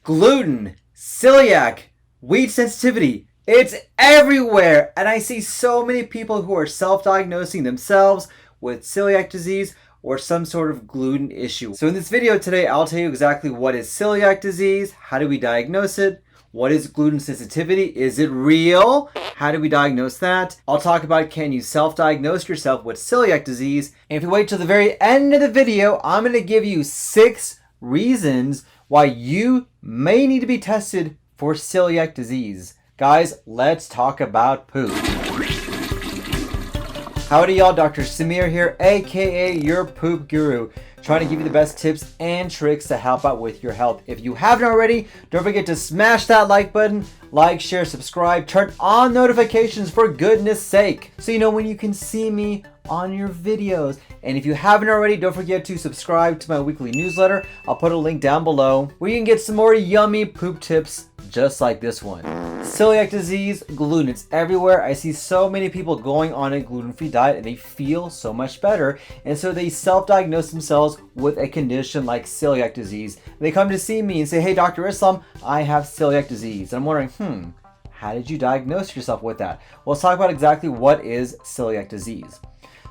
Gluten, celiac, wheat sensitivity, it's everywhere. And I see so many people who are self-diagnosing themselves with celiac disease or some sort of gluten issue. So in this video today, I'll tell you exactly what is celiac disease, how do we diagnose it, what is gluten sensitivity, is it real, how do we diagnose that? I'll talk about can you self-diagnose yourself with celiac disease. And if you wait till the very end of the video, I'm going to give you 6 reasons why you may need to be tested for celiac disease. Guys, let's talk about poop. Howdy y'all, Dr. Samir here, aka your poop guru, trying to give you the best tips and tricks to help out with your health. If you haven't already, don't forget to smash that like button, like, share, subscribe, turn on notifications for goodness sake, so you know when you can see me on your videos. And if you haven't already, don't forget to subscribe to my weekly newsletter. I'll put a link down below where you can get some more yummy poop tips just like this one. Celiac disease, gluten, it's everywhere. I see so many people going on a gluten-free diet and they feel so much better. And so they self-diagnose themselves with a condition like celiac disease. They come to see me and say, hey, Dr. Islam, I have celiac disease. And I'm wondering, how did you diagnose yourself with that? Well, let's talk about exactly what is celiac disease.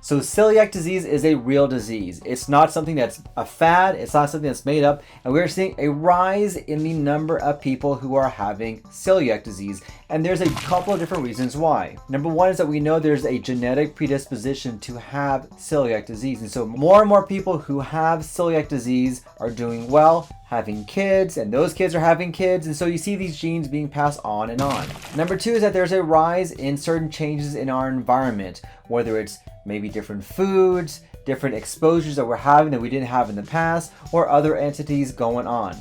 So celiac disease is a real disease. It's not something that's a fad. It's not something that's made up. And we're seeing a rise in the number of people who are having celiac disease. And there's a couple of different reasons why. Number one is that we know there's a genetic predisposition to have celiac disease. And so more and more people who have celiac disease are doing well, having kids, and those kids are having kids. And so you see these genes being passed on and on. Number two is that there's a rise in certain changes in our environment, whether it's maybe different foods, different exposures that we're having that we didn't have in the past, or other entities going on.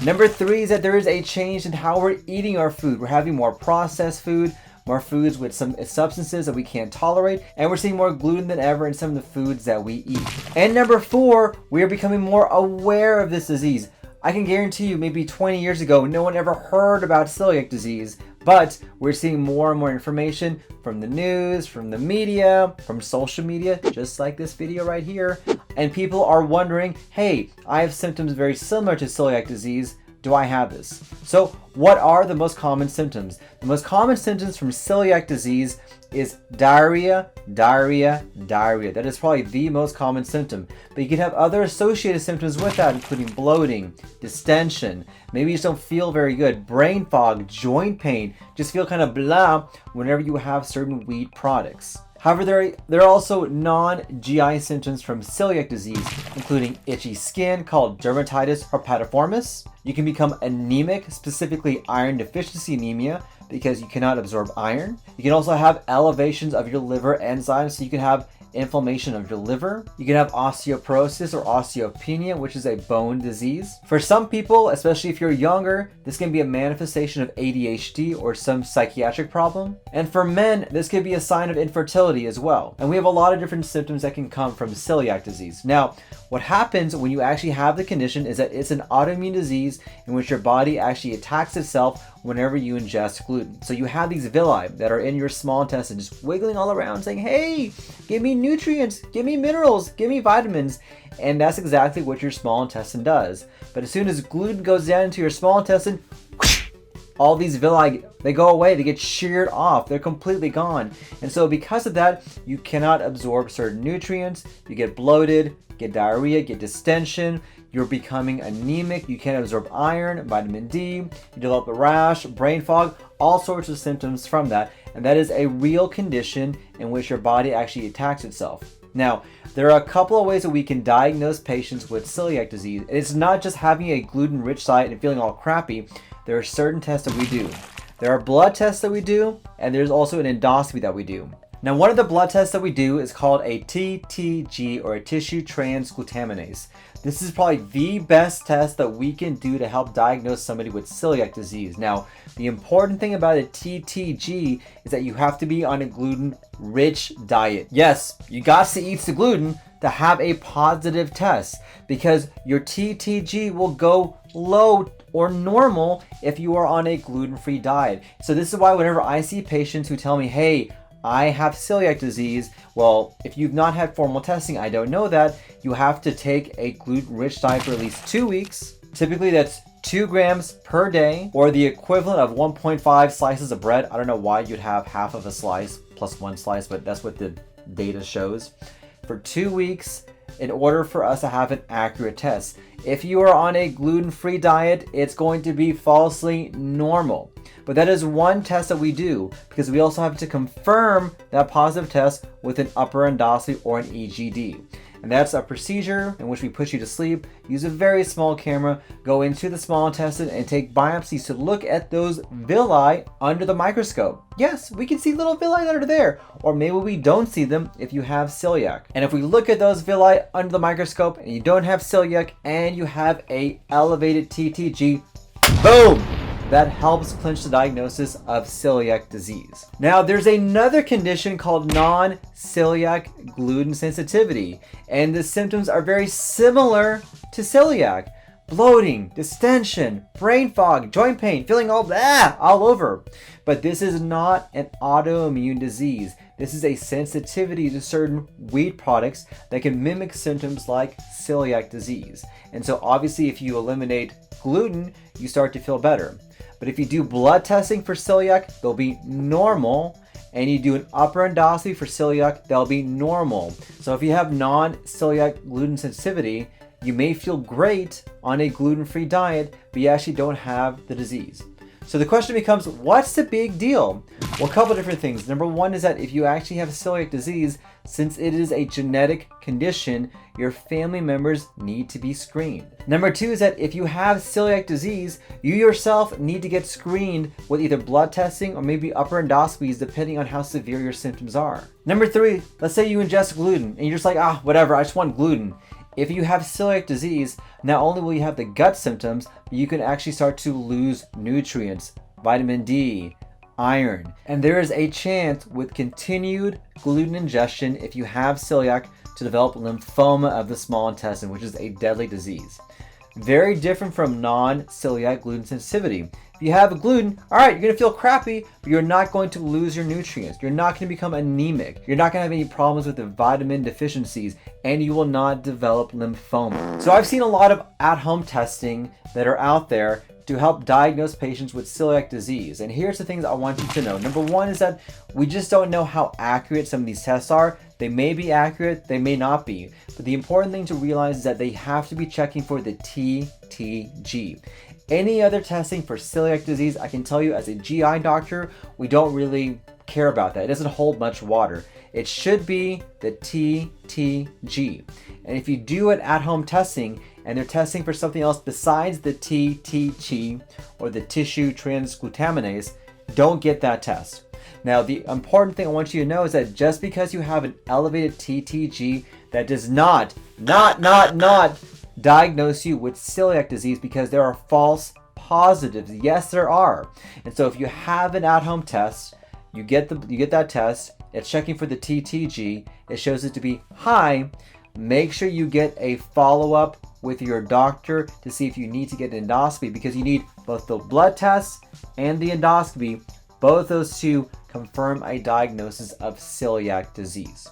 Number three is that there is a change in how we're eating our food. We're having more processed food, more foods with some substances that we can't tolerate, and we're seeing more gluten than ever in some of the foods that we eat. And number four, we are becoming more aware of this disease. I can guarantee you maybe 20 years ago, no one ever heard about celiac disease, but we're seeing more and more information from the news, from the media, from social media, just like this video right here. And people are wondering, hey, I have symptoms very similar to celiac disease. Do I have this? So what are the most common symptoms? The most common symptoms from celiac disease is diarrhea, diarrhea, diarrhea. That is probably the most common symptom. But you can have other associated symptoms with that, including bloating, distension, maybe you just don't feel very good, brain fog, joint pain, just feel kind of blah whenever you have certain wheat products. However, there are also non-GI symptoms from celiac disease, including itchy skin called dermatitis herpetiformis. You can become anemic, specifically iron deficiency anemia, because you cannot absorb iron. You can also have elevations of your liver enzymes, so you can have inflammation of your liver. You can have osteoporosis or osteopenia, which is a bone disease. For some people, especially if you're younger, this can be a manifestation of ADHD or some psychiatric problem. And for men, this could be a sign of infertility as well. And we have a lot of different symptoms that can come from celiac disease. Now, what happens when you actually have the condition is that it's an autoimmune disease in which your body actually attacks itself whenever you ingest gluten. So you have these villi that are in your small intestine just wiggling all around saying, hey, give me nutrients, give me minerals, give me vitamins. And that's exactly what your small intestine does. But as soon as gluten goes down into your small intestine, all these villi, they go away, they get sheared off, they're completely gone. And so because of that, you cannot absorb certain nutrients, you get bloated, get diarrhea, get distension, you're becoming anemic, you can't absorb iron, vitamin D, you develop a rash, brain fog, all sorts of symptoms from that. And that is a real condition in which your body actually attacks itself. Now, there are a couple of ways that we can diagnose patients with celiac disease. And it's not just having a gluten-rich diet and feeling all crappy. There are certain tests that we do. There are blood tests that we do, and there's also an endoscopy that we do. Now, one of the blood tests that we do is called a TTG, or a tissue transglutaminase. This is probably the best test that we can do to help diagnose somebody with celiac disease. Now, the important thing about a TTG is that you have to be on a gluten-rich diet. Yes, you got to eat the gluten to have a positive test, because your TTG will go low or normal if you are on a gluten-free diet. So this is why whenever I see patients who tell me, hey, I have celiac disease. Well, if you've not had formal testing, I don't know that. You have to take a gluten-rich diet for at least 2 weeks. Typically that's 2 grams per day, or the equivalent of 1.5 slices of bread. I don't know why you'd have half of a slice plus 1 slice, but that's what the data shows, for 2 weeks in order for us to have an accurate test. If you are on a gluten-free diet, it's going to be falsely normal. But that is one test that we do, because we also have to confirm that positive test with an upper endoscopy or an EGD. And that's a procedure in which we put you to sleep, use a very small camera, go into the small intestine and take biopsies to look at those villi under the microscope. Yes, we can see little villi that are there, or maybe we don't see them if you have celiac. And if we look at those villi under the microscope and you don't have celiac and you have a elevated TTG, boom! That helps clinch the diagnosis of celiac disease. Now, there's another condition called non-celiac gluten sensitivity, and the symptoms are very similar to celiac. Bloating, distension, brain fog, joint pain, feeling all over. But this is not an autoimmune disease. This is a sensitivity to certain wheat products that can mimic symptoms like celiac disease. And so obviously if you eliminate gluten, you start to feel better. But if you do blood testing for celiac, they'll be normal. And you do an upper endoscopy for celiac, they'll be normal. So if you have non-celiac gluten sensitivity, you may feel great on a gluten-free diet, but you actually don't have the disease. So the question becomes, what's the big deal? Well, a couple different things. Number one is that if you actually have celiac disease, since it is a genetic condition, your family members need to be screened. Number two is that if you have celiac disease, you yourself need to get screened with either blood testing or maybe upper endoscopies, depending on how severe your symptoms are. Number three, let's say you ingest gluten and you're just like, whatever, I just want gluten. If you have celiac disease, not only will you have the gut symptoms, but you can actually start to lose nutrients, vitamin D, iron. And there is a chance with continued gluten ingestion, if you have celiac, to develop lymphoma of the small intestine, which is a deadly disease. Very different from non-celiac gluten sensitivity. If you have gluten, all right, you're gonna feel crappy, but you're not going to lose your nutrients. You're not gonna become anemic. You're not gonna have any problems with the vitamin deficiencies, and you will not develop lymphoma. So I've seen a lot of at-home testing that are out there to help diagnose patients with celiac disease. And here's the things I want you to know. Number one is that we just don't know how accurate some of these tests are. They may be accurate, they may not be. But the important thing to realize is that they have to be checking for the TTG. Any other testing for celiac disease, I can tell you as a GI doctor, we don't really care about that. It doesn't hold much water. It should be the TTG. And if you do an at-home testing and they're testing for something else besides the TTG or the tissue transglutaminase, don't get that test. Now, the important thing I want you to know is that just because you have an elevated TTG, that does not diagnose you with celiac disease, because there are false positives. Yes, there are. And so if you have an at-home test, you get that test, it's checking for the TTG, it shows it to be high, make sure you get a follow-up with your doctor to see if you need to get an endoscopy, because you need both the blood test and the endoscopy, both those two confirm a diagnosis of celiac disease.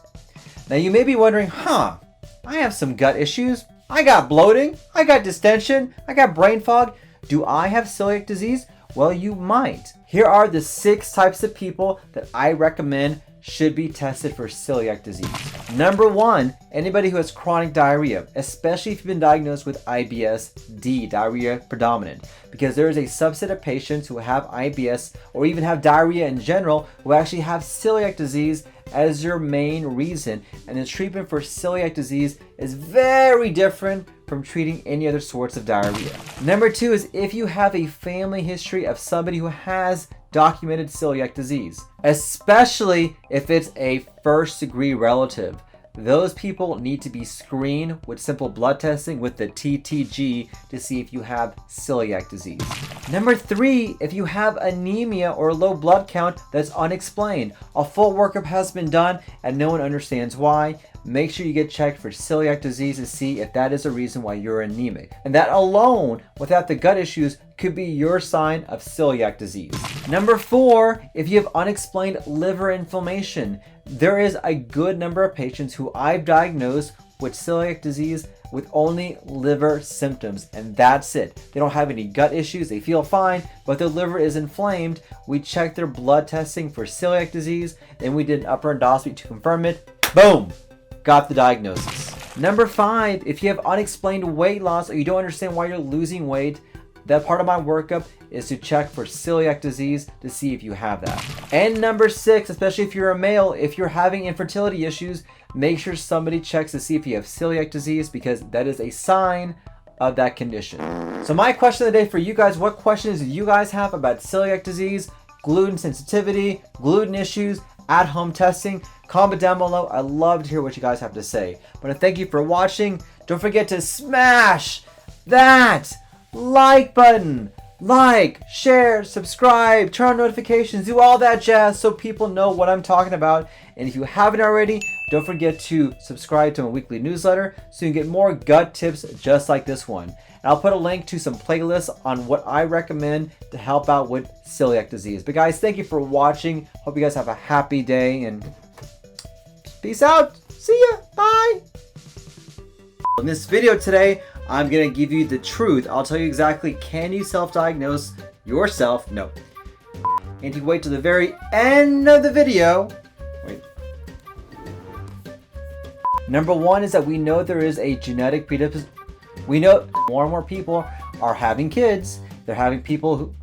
Now you may be wondering, I have some gut issues. I got bloating, I got distension, I got brain fog. Do I have celiac disease? Well, you might. Here are the 6 types of people that I recommend should be tested for celiac disease. Number 1, anybody who has chronic diarrhea, especially if you've been diagnosed with IBS-D, diarrhea predominant, because there is a subset of patients who have IBS or even have diarrhea in general who actually have celiac disease as your main reason, and the treatment for celiac disease is very different from treating any other sorts of diarrhea. Number 2 is if you have a family history of somebody who has documented celiac disease, especially if it's a first-degree relative. Those people need to be screened with simple blood testing with the TTG to see if you have celiac disease. Number 3, if you have anemia or low blood count that's unexplained, a full workup has been done and no one understands why, make sure you get checked for celiac disease to see if that is a reason why you're anemic. And that alone, without the gut issues, could be your sign of celiac disease. Number 4, if you have unexplained liver inflammation, there is a good number of patients who I've diagnosed with celiac disease with only liver symptoms, and that's it. They don't have any gut issues, they feel fine, but their liver is inflamed. We checked their blood testing for celiac disease, then we did an upper endoscopy to confirm it. Boom! Got the diagnosis. Number 5, if you have unexplained weight loss or you don't understand why you're losing weight, that part of my workup is to check for celiac disease to see if you have that. And number 6, especially if you're a male, if you're having infertility issues, make sure somebody checks to see if you have celiac disease, because that is a sign of that condition. So my question of the day for you guys, what questions do you guys have about celiac disease, gluten sensitivity, gluten issues, at-home testing? Comment down below. I love to hear what you guys have to say. But thank you for watching. Don't forget to smash that like button. Like, share, subscribe, turn on notifications, do all that jazz so people know what I'm talking about. And if you haven't already, don't forget to subscribe to my weekly newsletter so you can get more gut tips just like this one. And I'll put a link to some playlists on what I recommend to help out with celiac disease. But guys, thank you for watching. Hope you guys have a happy day and peace out. See ya. Bye. In this video today, I'm going to give you the truth. I'll tell you exactly, can you self-diagnose yourself? No. And you wait till the very end of the video. Wait. Number 1 is that we know there is a genetic predisposition. We know more and more people are having kids. They're having people who,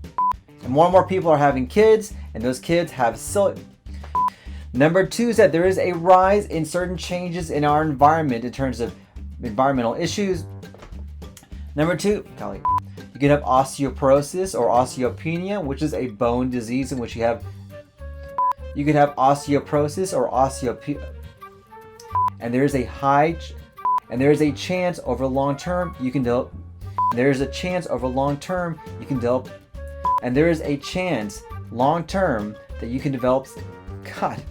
and more and more people are having kids, and those kids have celiac. Number 2 is that there is a rise in certain changes in our environment in terms of environmental issues. Number 2, you can have osteoporosis or osteopenia, which is a bone disease in which you can have osteoporosis or osteopenia, and there is a chance over long term you can develop. There is a chance over long term you can develop, and there is a chance long term that you can develop. God.